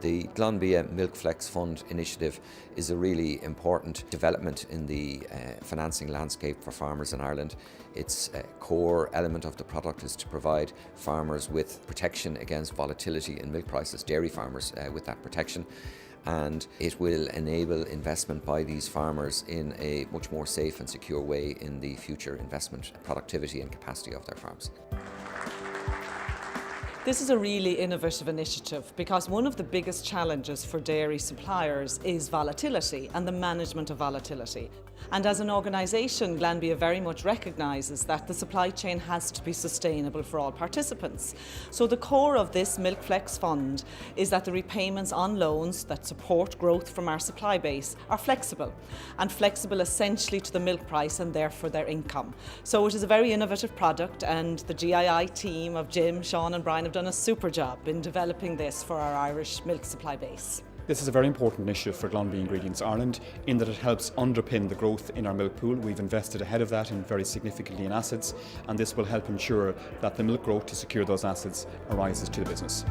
The Glanbia Milkflex Fund initiative is a really important development in the financing landscape for farmers in Ireland. Its core element of the product is to provide farmers with protection against volatility in milk prices, dairy farmers with that protection. And it will enable investment by these farmers in a much more safe and secure way in the future investment, productivity and capacity of their farms. This is a really innovative initiative because one of the biggest challenges for dairy suppliers is volatility and the management of volatility. And as an organisation, Glanbia very much recognises that the supply chain has to be sustainable for all participants. So the core of this Milkflex fund is that the repayments on loans that support growth from our supply base are flexible, and flexible essentially to the milk price and therefore their income. So it is a very innovative product, and the GII team of Jim, Sean and Brian have done a super job in developing this for our Irish milk supply base. This is a very important initiative for Glanbia Ingredients Ireland in that it helps underpin the growth in our milk pool. We've invested ahead of that in very significantly in assets, and this will help ensure that the milk growth to secure those assets arises to the business.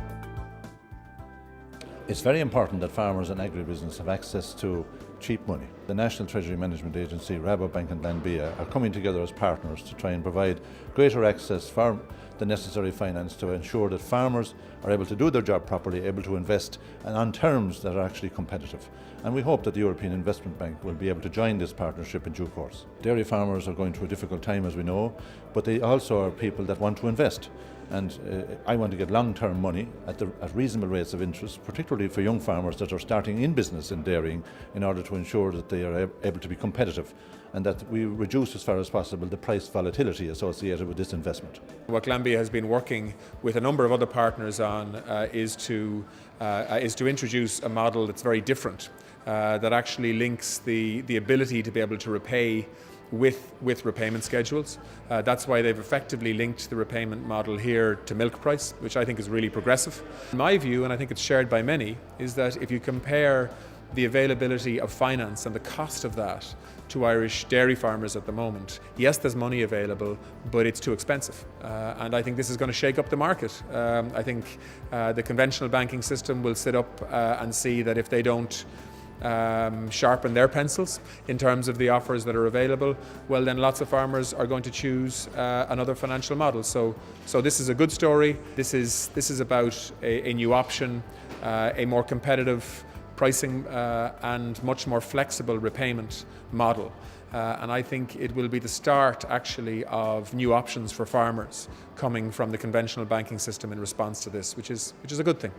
It's very important that farmers and agribusiness have access to cheap money. The National Treasury Management Agency, Rabobank and Glanbia are coming together as partners to try and provide greater access for the necessary finance to ensure that farmers are able to do their job properly, able to invest and on terms that are actually competitive. And we hope that the European Investment Bank will be able to join this partnership in due course. Dairy farmers are going through a difficult time, as we know, but they also are people that want to invest. And I want to get long-term money at reasonable rates of interest, particularly for young farmers that are starting in business in dairying, in order to ensure that they are able to be competitive and that we reduce as far as possible the price volatility associated with this investment. What Glanbia has been working with a number of other partners on is to introduce a model that's very different, that actually links the ability to be able to repay with repayment schedules. That's why they've effectively linked the repayment model here to milk price, which I think is really progressive. My view, and I think it's shared by many, is that if you compare the availability of finance and the cost of that to Irish dairy farmers at the moment, yes, there's money available, but it's too expensive. And I think this is going to shake up the market. I think the conventional banking system will sit up and see that if they don't sharpen their pencils in terms of the offers that are available, well then lots of farmers are going to choose another financial model. So this is a good story. This is about a new option, a more competitive pricing and much more flexible repayment model. And I think it will be the start actually of new options for farmers coming from the conventional banking system in response to this, which is a good thing.